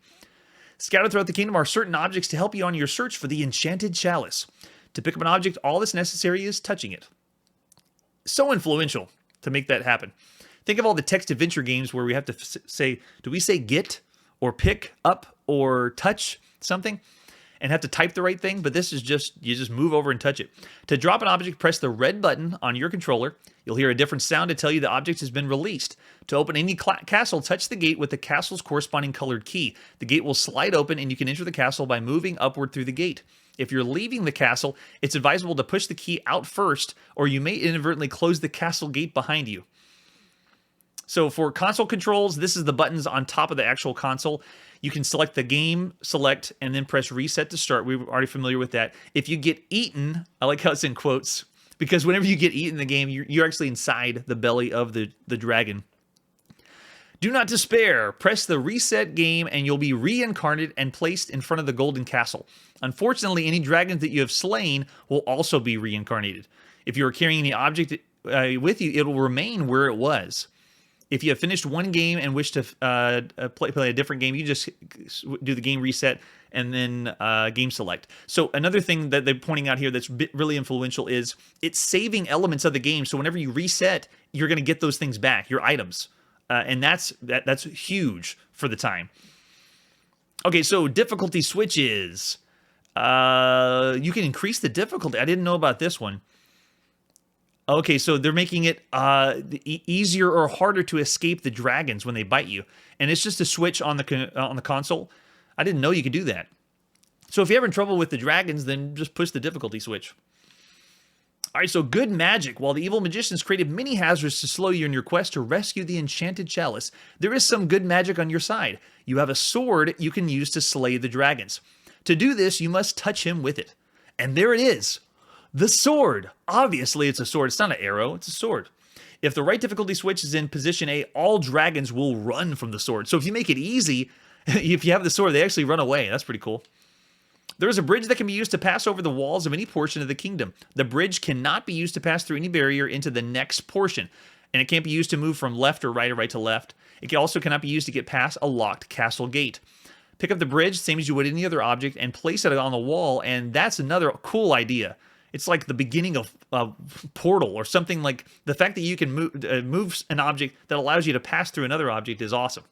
Scattered throughout the kingdom are certain objects to help you on your search for the enchanted chalice. To pick up an object, all that's necessary is touching it. So influential to make that happen. Think of all the text adventure games where we have to say, do we say get or pick up or touch something? And have to type the right thing, but this is just, you just move over and touch it. To drop an object, press the red button on your controller. You'll hear a different sound to tell you the object has been released. To open any castle, touch the gate with the castle's corresponding colored key. The gate will slide open and you can enter the castle by moving upward through the gate. If you're leaving the castle, it's advisable to push the key out first, or you may inadvertently close the castle gate behind you. So for console controls, this is the buttons on top of the actual console. You can select the game, select, and then press reset to start. We were already familiar with that. If you get eaten, I like how it's in quotes, because whenever you get eaten in the game, you're actually inside the belly of the dragon. Do not despair. Press the reset game and you'll be reincarnated and placed in front of the golden castle. Unfortunately, any dragons that you have slain will also be reincarnated. If you are carrying any object with you, it will remain where it was. If you have finished one game and wish to play a different game, you just do the game reset and then game select. So another thing that they're pointing out here that's really influential is it's saving elements of the game. So whenever you reset, you're going to get those things back, your items. And that's huge for the time. Okay, so difficulty switches. You can increase the difficulty. I didn't know about this one. Okay, so they're making it easier or harder to escape the dragons when they bite you. And it's just a switch on the console. I didn't know you could do that. So if you're having trouble with the dragons, then just push the difficulty switch. All right, so good magic. While the evil magicians created many hazards to slow you in your quest to rescue the enchanted chalice, there is some good magic on your side. You have a sword you can use to slay the dragons. To do this, you must touch him with it. And there it is. The sword. Obviously, it's a sword. It's not an arrow. It's a sword. If the right difficulty switch is in position A, all dragons will run from the sword. So if you make it easy, if you have the sword, they actually run away. That's pretty cool. There is a bridge that can be used to pass over the walls of any portion of the kingdom. The bridge cannot be used to pass through any barrier into the next portion, and it can't be used to move from left or right to left. It also cannot be used to get past a locked castle gate. Pick up the bridge, same as you would any other object, and place it on the wall, and that's another cool idea. It's like the beginning of a portal or something. Like the fact that you can move an object that allows you to pass through another object is awesome.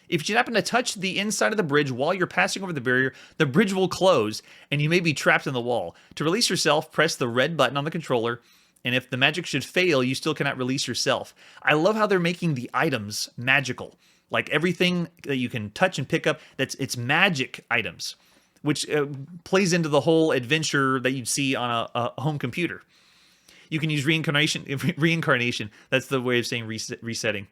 If you happen to touch the inside of the bridge while you're passing over the barrier, the bridge will close and you may be trapped in the wall. To release yourself, press the red button on the controller, and if the magic should fail, you still cannot release yourself. I love how they're making the items magical. Like everything that you can touch and pick up, it's magic items, which plays into the whole adventure that you'd see on a home computer. You can use reincarnation. That's the way of saying resetting.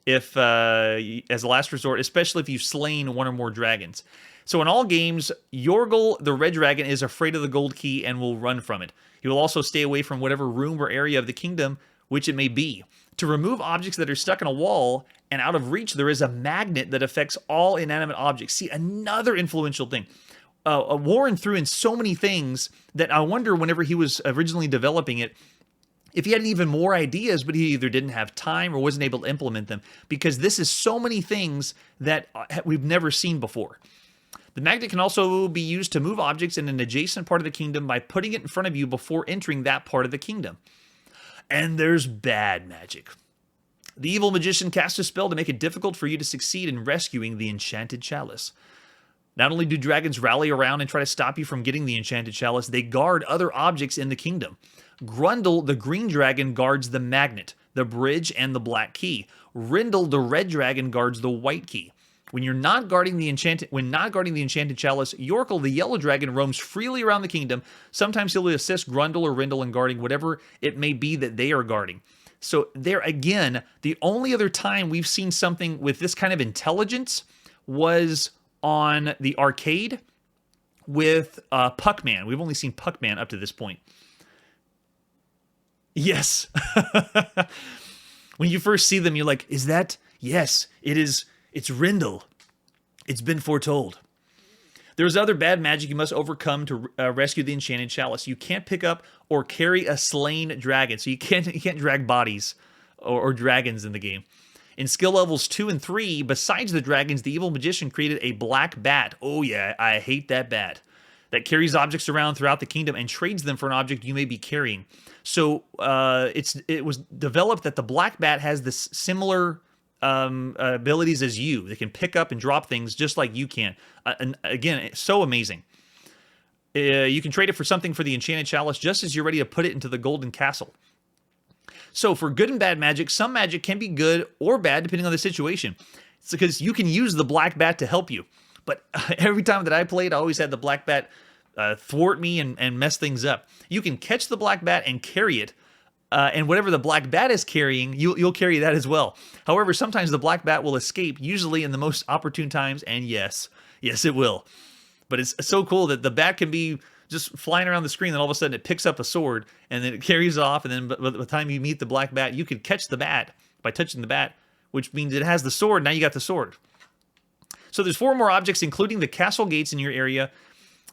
If as a last resort, especially if you've slain one or more dragons. So in all games, Yorgel, the red dragon, is afraid of the gold key and will run from it. He will also stay away from whatever room or area of the kingdom which it may be. To remove objects that are stuck in a wall and out of reach, there is a magnet that affects all inanimate objects. See, another influential thing. Warren threw in so many things that I wonder whenever he was originally developing it, if he had even more ideas, but he either didn't have time or wasn't able to implement them, because this is so many things that we've never seen before. The magnet can also be used to move objects in an adjacent part of the kingdom by putting it in front of you before entering that part of the kingdom. And there's bad magic. The evil magician casts a spell to make it difficult for you to succeed in rescuing the enchanted chalice. Not only do dragons rally around and try to stop you from getting the enchanted chalice, they guard other objects in the kingdom. Grundle, the green dragon, guards the magnet, the bridge, and the black key. Rindle, the red dragon, guards the white key. When not guarding the enchanted chalice, Yorkel, the yellow dragon, roams freely around the kingdom. Sometimes he'll assist Grundle or Rindle in guarding whatever it may be that they are guarding. So there again, the only other time we've seen something with this kind of intelligence was on the arcade with Puckman. We've only seen Puckman up to this point. Yes. When you first see them, you're like, is that? Yes, it is. It's Rindle. It's been foretold. There's other bad magic you must overcome to rescue the enchanted chalice. You can't pick up or carry a slain dragon, so you can't drag bodies or dragons in the game. In skill levels 2 and 3, besides the dragons, the evil magician created a black bat. Oh yeah, I hate that bat. that carries objects around throughout the kingdom and trades them for an object you may be carrying. So it was developed that the black bat has this similar abilities as you. They can pick up and drop things just like you can. And again, it's so amazing. You can trade it for something for the enchanted chalice just as you're ready to put it into the golden castle. So for good and bad magic, some magic can be good or bad depending on the situation. It's because you can use the black bat to help you. But every time that I played, I always had the black bat thwart me and mess things up. You can catch the black bat and carry it. And whatever the black bat is carrying, you'll carry that as well. However, sometimes the black bat will escape, usually in the most opportune times, and yes, it will. But it's so cool that the bat can be just flying around the screen, and all of a sudden it picks up a sword, and then it carries off, and then by the time you meet the black bat, you can catch the bat by touching the bat, which means it has the sword. Now you got the sword. So there's 4 more objects, including the castle gates in your area,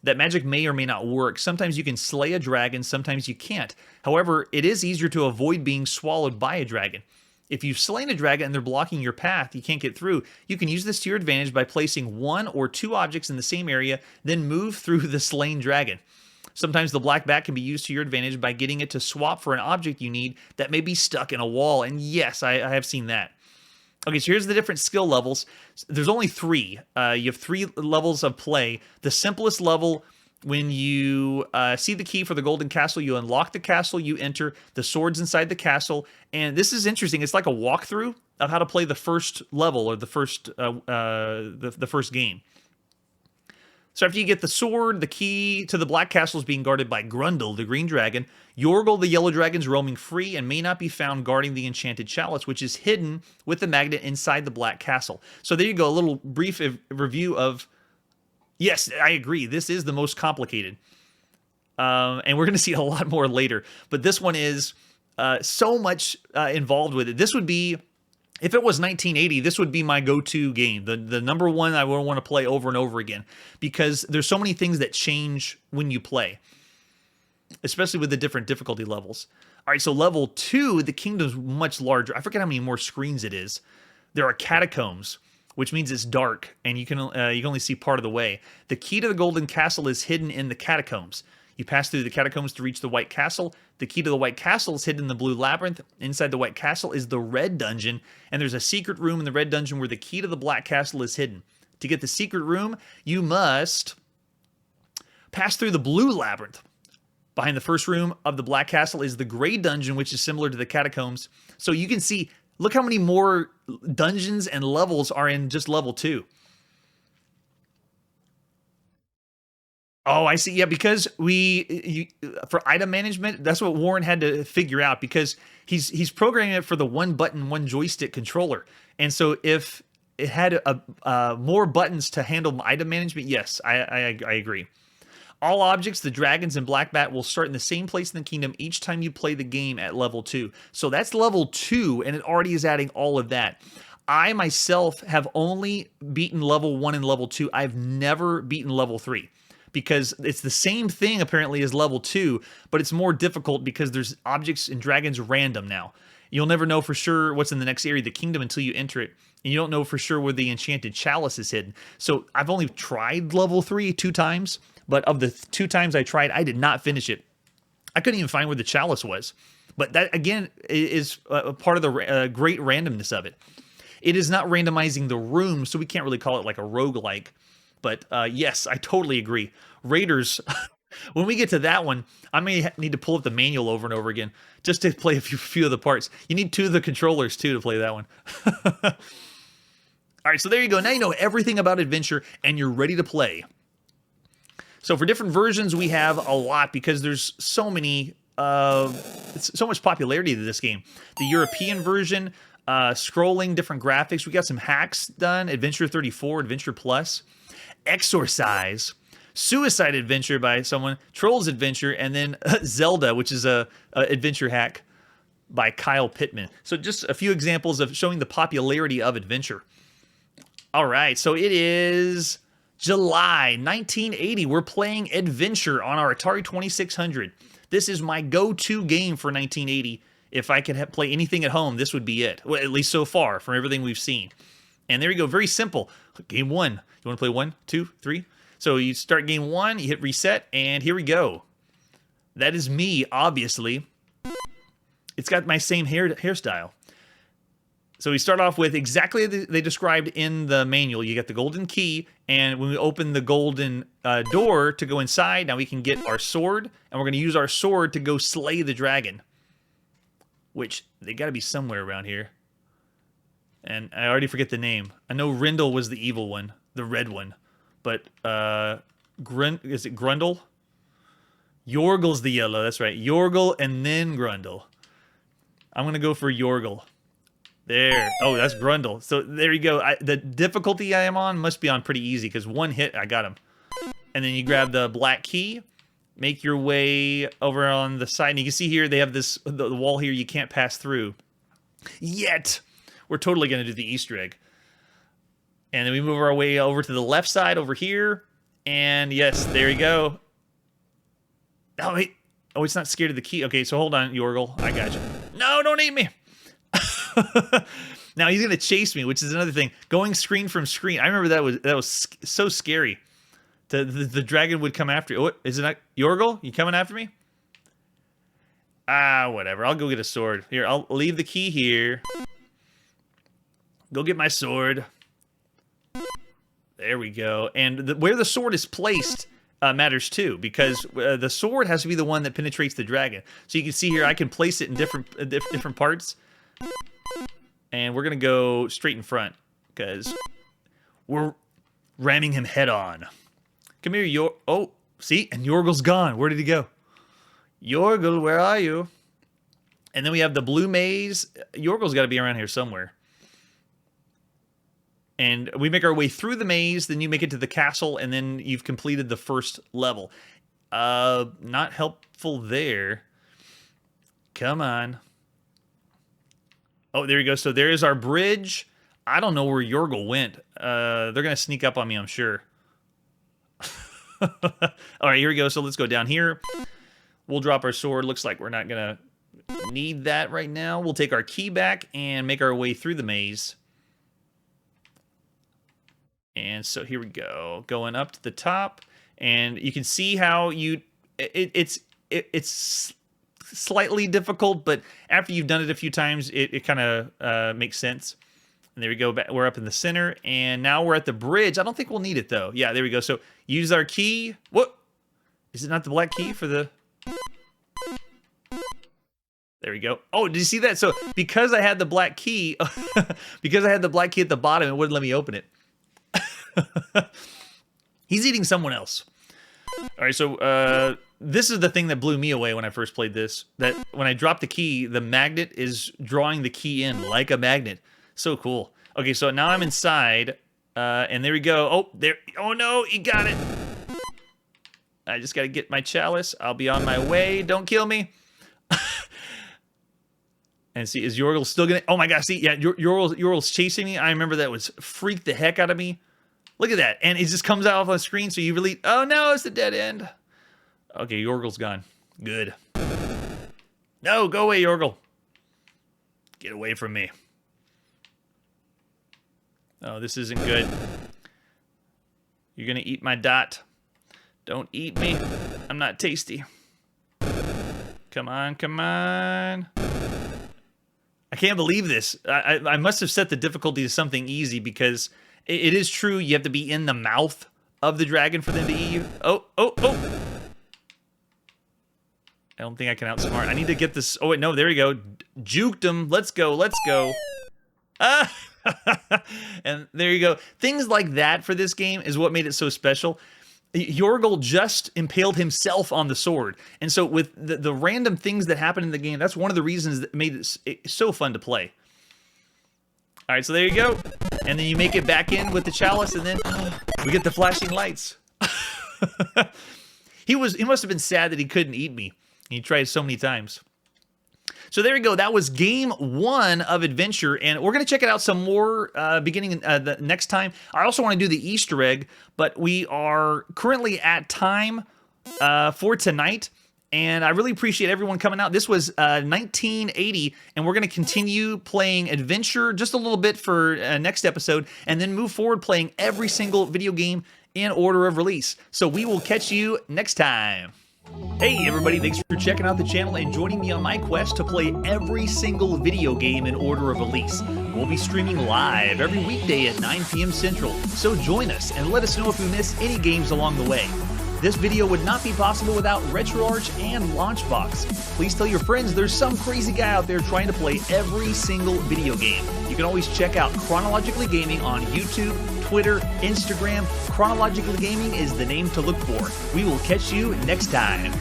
that magic may or may not work. Sometimes you can slay a dragon, sometimes you can't. However, it is easier to avoid being swallowed by a dragon. If you've slain a dragon and they're blocking your path, you can't get through, you can use this to your advantage by placing 1 or 2 objects in the same area, then move through the slain dragon. Sometimes the black bat can be used to your advantage by getting it to swap for an object you need that may be stuck in a wall, and yes, I have seen that. Okay, so here's the different skill levels. There's only 3. You have 3 levels of play. The simplest level, when you see the key for the golden castle, you unlock the castle, you enter the swords inside the castle, and this is interesting. It's like a walkthrough of how to play the first level or the first game. So after you get the sword, the key to the black castle is being guarded by Grundle, the green dragon. Yorgel, the yellow dragon's roaming free and may not be found guarding the enchanted chalice, which is hidden with the magnet inside the black castle. So there you go, a little brief review of... Yes, I agree. This is the most complicated. And we're going to see a lot more later. But this one is so much involved with it. This would be... If it was 1980, this would be my go-to game, the number one I would want to play over and over again, because there's so many things that change when you play, especially with the different difficulty levels. All right, so level 2, the kingdom's much larger. I forget how many more screens it is. There are catacombs, which means it's dark, and you can only see part of the way. The key to the golden castle is hidden in the catacombs. You pass through the catacombs to reach the White Castle. The key to the White Castle is hidden in the Blue Labyrinth. Inside the White Castle is the Red Dungeon, and there's a secret room in the Red Dungeon where the key to the Black Castle is hidden. To get the secret room, you must pass through the Blue Labyrinth. Behind the first room of the Black Castle is the Gray Dungeon, which is similar to the catacombs. So you can see, look how many more dungeons and levels are in just level 2. Oh, I see. Yeah, because for item management, that's what Warren had to figure out, because he's programming it for the one button, one joystick controller. And so if it had more buttons to handle item management, yes, I agree. All objects, the dragons and Black Bat, will start in the same place in the kingdom each time you play the game at level 2. So that's level 2, and it already is adding all of that. I myself have only beaten level 1 and level 2. I've never beaten level 3. Because it's the same thing apparently as level 2, but it's more difficult because there's objects and dragons random now. You'll never know for sure what's in the next area of the kingdom until you enter it, and you don't know for sure where the enchanted chalice is hidden. So I've only tried level 3 2 times, but of the 2 times I tried, I did not finish it. I couldn't even find where the chalice was. But that, again, is a part of the great randomness of it. It is not randomizing the room, so we can't really call it like a roguelike. But yes, I totally agree. Raiders, when we get to that one, I may need to pull up the manual over and over again just to play a few of the parts. You need 2 of the controllers, too, to play that one. All right, so there you go. Now you know everything about adventure, and you're ready to play. So for different versions, we have a lot because there's so many, so much popularity to this game. The European version, scrolling, different graphics. We got some hacks done. Adventure 34, Adventure Plus. Exorcise, Suicide Adventure by someone, Trolls Adventure, and then Zelda, which is a adventure hack by Kyle Pittman. So just a few examples of showing the popularity of adventure. All right, so it is July 1980. We're playing Adventure on our Atari 2600. This is my go-to game for 1980. If I could play anything at home, this would be it. Well, at least so far from everything we've seen. And there you go, very simple. Game 1. You want to play 1, 2, 3? So you start game 1, you hit reset, and here we go. That is me, obviously. It's got my same hairstyle. So we start off with exactly they described in the manual. You get the golden key, and when we open the golden door to go inside, now we can get our sword, and we're going to use our sword to go slay the dragon. Which, they got to be somewhere around here. And I already forget the name. I know Rindle was the evil one, the red one. But, is it Grundle? Yorgle's the yellow, that's right. Yorgle and then Grundle. I'm going to go for Yorgle. There. Oh, that's Grundle. So there you go. The difficulty I am on must be on pretty easy because one hit, I got him. And then you grab the black key, make your way over on the side. And you can see here they have this the wall here you can't pass through. Yet. We're totally going to do the Easter egg. And then we move our way over to the left side over here. And yes, there you go. Oh, wait. Oh, it's not scared of the key. Okay, so hold on, Yorgle. I got you. No, don't eat me. Now he's gonna chase me, which is another thing. Going screen from screen. I remember that was so scary. The dragon would come after you. Oh, is it not Yorgle? You coming after me? Ah, whatever. I'll go get a sword. Here, I'll leave the key here. Go get my sword. There we go. And where the sword is placed matters too, because the sword has to be the one that penetrates the dragon. So you can see here, I can place it in different parts. And we're going to go straight in front, because we're ramming him head on. Come here, oh, see? And Yorgle's gone. Where did he go? Yorgle, where are you? And then we have the blue maze. Yorgle's got to be around here somewhere. And we make our way through the maze, then you make it to the castle, and then you've completed the first level. Not helpful there. Come on. Oh, there you go. So there is our bridge. I don't know where Yorgle went. They're going to sneak up on me, I'm sure. All right, here we go. So let's go down here. We'll drop our sword. Looks like we're not going to need that right now. We'll take our key back and make our way through the maze. And so here we go. Going up to the top. And you can see how it's slightly difficult, but after you've done it a few times, it kind of makes sense. And there we go. We're up in the center, and now we're at the bridge. I don't think we'll need it, though. Yeah, there we go. So use our key. What? Is it not the black key for the... There we go. Oh, did you see that? So because I had the black key, because I had the black key at the bottom, it wouldn't let me open it. He's eating someone else. All right, so this is the thing that blew me away when I first played this. That when I drop the key, the magnet is drawing the key in like a magnet. So cool. Okay, so now I'm inside, and there we go. Oh, there. Oh no, he got it. I just got to get my chalice. I'll be on my way. Don't kill me. And see, is Yorgle still gonna? Oh my gosh, see, yeah, Yorgle's chasing me. I remember that was freaked the heck out of me. Look at that. And it just comes out on the screen, so you really... Oh, no, it's a dead end. Okay, Yorgle's gone. Good. No, go away, Yorgle. Get away from me. Oh, this isn't good. You're going to eat my dot. Don't eat me. I'm not tasty. Come on, come on. I can't believe this. I must have set the difficulty to something easy because... It is true, you have to be in the mouth of the dragon for them to eat you. Oh, oh, oh. I don't think I can outsmart. I need to get this. Oh, wait, no, there we go. Juked him. Let's go, let's go. Ah! And there you go. Things like that for this game is what made it so special. Yorgle just impaled himself on the sword. And so with the random things that happen in the game, that's one of the reasons that made it so fun to play. All right, so there you go. And then you make it back in with the chalice, and then we get the flashing lights. He must have been sad that he couldn't eat me. He tried so many times. So there you go. That was game 1 of Adventure, and we're going to check it out some more beginning the next time. I also want to do the Easter egg, but we are currently at time for tonight. And I really appreciate everyone coming out. This was 1980, and we're going to continue playing Adventure just a little bit for next episode, and then move forward playing every single video game in order of release. So we will catch you next time. Hey everybody, thanks for checking out the channel and joining me on my quest to play every single video game in order of release. We'll be streaming live every weekday at 9 p.m. Central, so join us and let us know if we miss any games along the way. This video would not be possible without RetroArch and Launchbox. Please tell your friends there's some crazy guy out there trying to play every single video game. You can always check out Chronologically Gaming on YouTube, Twitter, Instagram. Chronologically Gaming is the name to look for. We will catch you next time.